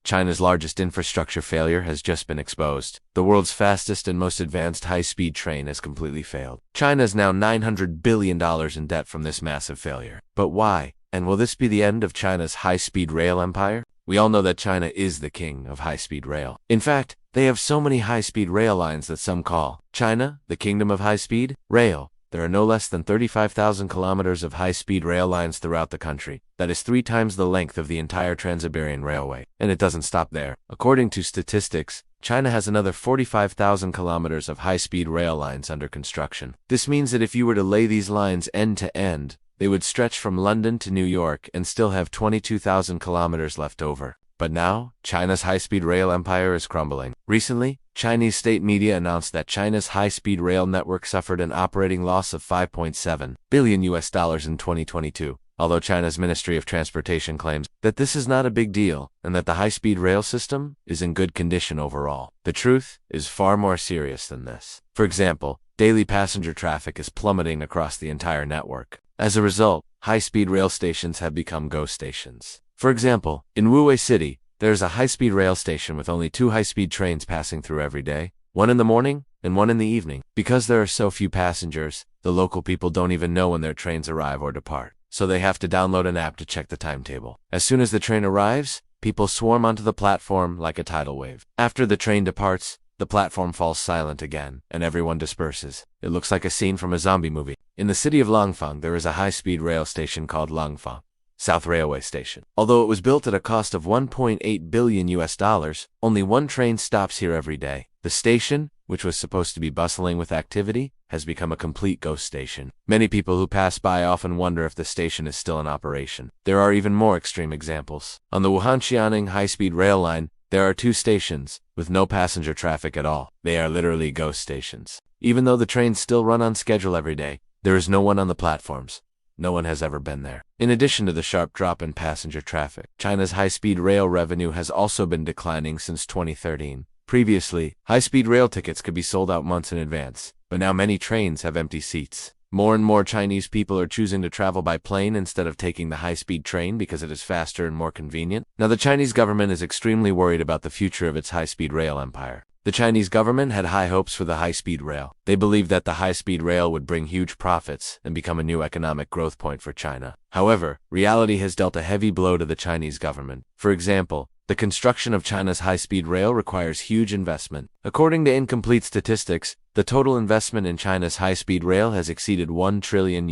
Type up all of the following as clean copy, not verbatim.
China's largest infrastructure failure has just been exposed. The world's fastest and most advanced high-speed train has completely failed. China is now $900 billion in debt from this massive failure. But why? And will this be the end of China's high-speed rail empire? We all know that China is the king of high-speed rail. In fact, they have so many high-speed rail lines that some call China the kingdom of high-speed rail. There are no less than 35,000 kilometers of high-speed rail lines throughout the country. That is 3 times the length of the entire Trans-Siberian Railway. And it doesn't stop there. According to statistics, China has another 45,000 kilometers of high-speed rail lines under construction. This means that if you were to lay these lines end to end, they would stretch from London to New York and still have 22,000 kilometers left over. But now, China's high-speed rail empire is crumbling. Recently, Chinese state media announced that China's high-speed rail network suffered an operating loss of $5.7 billion in 2022, although China's Ministry of Transportation claims that this is not a big deal and that the high-speed rail system is in good condition overall. The truth is far more serious than this. For example, daily passenger traffic is plummeting across the entire network. As a result, high-speed rail stations have become ghost stations. For example, in Wuwei City, there is a high-speed rail station with only 2 high-speed trains passing through every day, one in the morning and one in the evening. Because there are so few passengers, the local people don't even know when their trains arrive or depart, so they have to download an app to check the timetable. As soon as the train arrives, people swarm onto the platform like a tidal wave. After the train departs, the platform falls silent again, and everyone disperses. It looks like a scene from a zombie movie. In the city of Langfang, there is a high-speed rail station called Langfang South Railway Station. Although it was built at a cost of $1.8 billion, only one train stops here every day. The station, which was supposed to be bustling with activity, has become a complete ghost station. Many people who pass by often wonder if the station is still in operation. There are even more extreme examples. On the Wuhan-Xianing high-speed rail line, there are 2 stations, with no passenger traffic at all. They are literally ghost stations. Even though the trains still run on schedule every day, there is no one on the platforms. No one has ever been there. In addition to the sharp drop in passenger traffic, China's high-speed rail revenue has also been declining since 2013. Previously, high-speed rail tickets could be sold out months in advance, but now many trains have empty seats. More and more Chinese people are choosing to travel by plane instead of taking the high-speed train because it is faster and more convenient. Now, the Chinese government is extremely worried about the future of its high-speed rail empire. The Chinese government had high hopes for the high-speed rail. They believed that the high-speed rail would bring huge profits and become a new economic growth point for China. However, reality has dealt a heavy blow to the Chinese government. For example, the construction of China's high-speed rail requires huge investment. According to incomplete statistics, the total investment in China's high-speed rail has exceeded $1 trillion.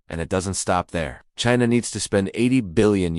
And it doesn't stop there. China needs to spend $80 billion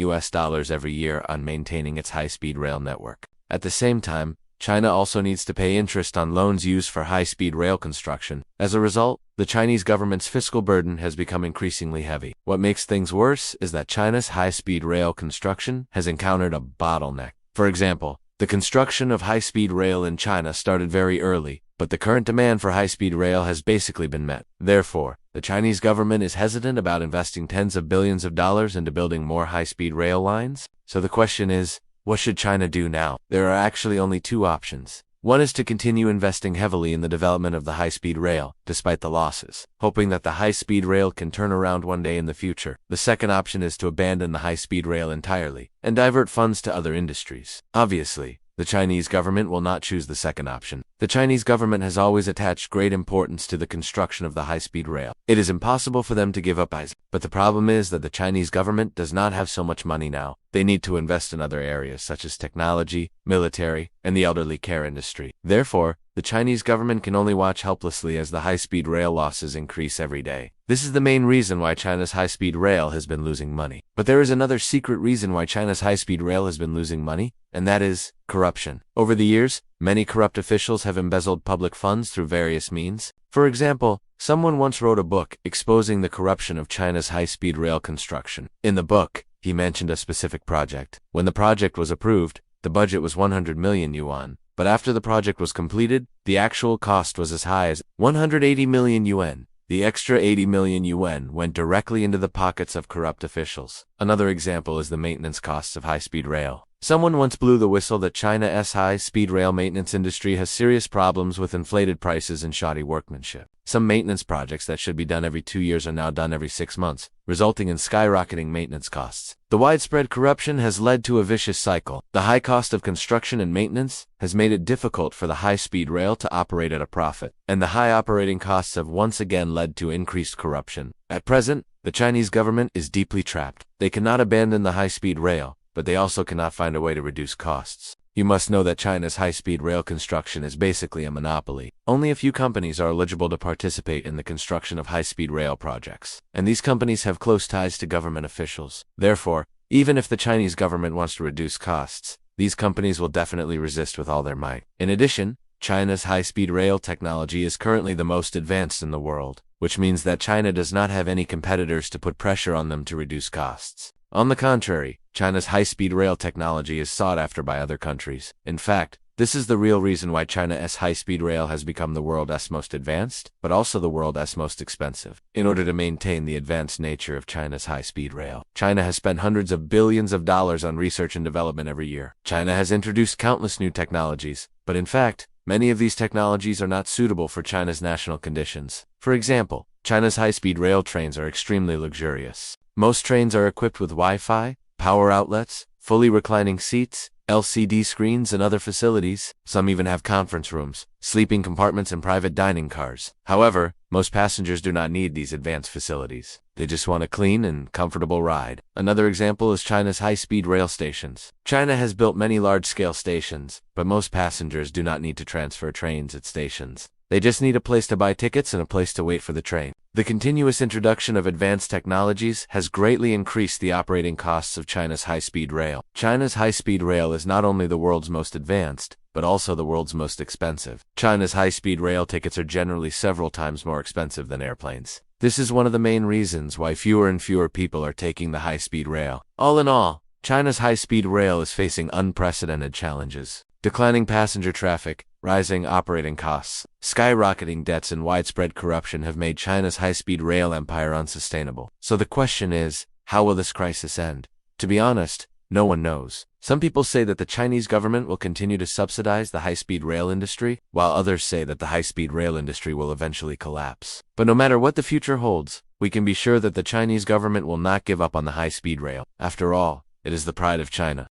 every year on maintaining its high-speed rail network. At the same time, China also needs to pay interest on loans used for high-speed rail construction. As a result, the Chinese government's fiscal burden has become increasingly heavy. What makes things worse is that China's high-speed rail construction has encountered a bottleneck. For example, the construction of high-speed rail in China started very early, but the current demand for high-speed rail has basically been met. Therefore, the Chinese government is hesitant about investing tens of billions of dollars into building more high-speed rail lines. So the question is, what should China do now? There are actually only 2 options. One is to continue investing heavily in the development of the high-speed rail, despite the losses, hoping that the high-speed rail can turn around one day in the future. The second option is to abandon the high-speed rail entirely and divert funds to other industries. Obviously, the Chinese government will not choose the second option. The Chinese government has always attached great importance to the construction of the high-speed rail. It is impossible for them to give up eyes. But the problem is that the Chinese government does not have so much money now. They need to invest in other areas such as technology, military, and the elderly care industry. Therefore, the Chinese government can only watch helplessly as the high-speed rail losses increase every day. This is the main reason why China's high-speed rail has been losing money. But there is another secret reason why China's high-speed rail has been losing money, and that is corruption. Over the years, many corrupt officials have embezzled public funds through various means. For example, someone once wrote a book exposing the corruption of China's high-speed rail construction. In the book, he mentioned a specific project. When the project was approved, the budget was 100 million yuan. But after the project was completed, the actual cost was as high as 180 million yuan. The extra 80 million yuan went directly into the pockets of corrupt officials. Another example is the maintenance costs of high-speed rail. Someone once blew the whistle that China's high-speed rail maintenance industry has serious problems with inflated prices and shoddy workmanship. Some maintenance projects that should be done every 2 years are now done every 6 months, resulting in skyrocketing maintenance costs. The widespread corruption has led to a vicious cycle. The high cost of construction and maintenance has made it difficult for the high-speed rail to operate at a profit, and the high operating costs have once again led to increased corruption. At present, the Chinese government is deeply trapped. They cannot abandon the high-speed rail, but they also cannot find a way to reduce costs. You must know that China's high-speed rail construction is basically a monopoly. Only a few companies are eligible to participate in the construction of high-speed rail projects, and these companies have close ties to government officials. Therefore, even if the Chinese government wants to reduce costs, these companies will definitely resist with all their might. In addition, China's high-speed rail technology is currently the most advanced in the world, which means that China does not have any competitors to put pressure on them to reduce costs. On the contrary, China's high-speed rail technology is sought after by other countries. In fact, this is the real reason why China's high-speed rail has become the world's most advanced, but also the world's most expensive. In order to maintain the advanced nature of China's high-speed rail, China has spent hundreds of billions of dollars on research and development every year. China has introduced countless new technologies, but in fact, many of these technologies are not suitable for China's national conditions. For example, China's high-speed rail trains are extremely luxurious. Most trains are equipped with Wi-Fi, power outlets, fully reclining seats, LCD screens, and other facilities. Some even have conference rooms, sleeping compartments, and private dining cars. However, most passengers do not need these advanced facilities. They just want a clean and comfortable ride. Another example is China's high-speed rail stations. China has built many large-scale stations, but most passengers do not need to transfer trains at stations. They just need a place to buy tickets and a place to wait for the train. The continuous introduction of advanced technologies has greatly increased the operating costs of China's high-speed rail. China's high-speed rail is not only the world's most advanced, but also the world's most expensive. China's high-speed rail tickets are generally several times more expensive than airplanes. This is one of the main reasons why fewer and fewer people are taking the high-speed rail. All in all, China's high-speed rail is facing unprecedented challenges. Declining passenger traffic, rising operating costs, skyrocketing debts, and widespread corruption have made China's high-speed rail empire unsustainable. So the question is, how will this crisis end? To be honest, no one knows. Some people say that the Chinese government will continue to subsidize the high-speed rail industry, while others say that the high-speed rail industry will eventually collapse. But no matter what the future holds, we can be sure that the Chinese government will not give up on the high-speed rail. After all, it is the pride of China.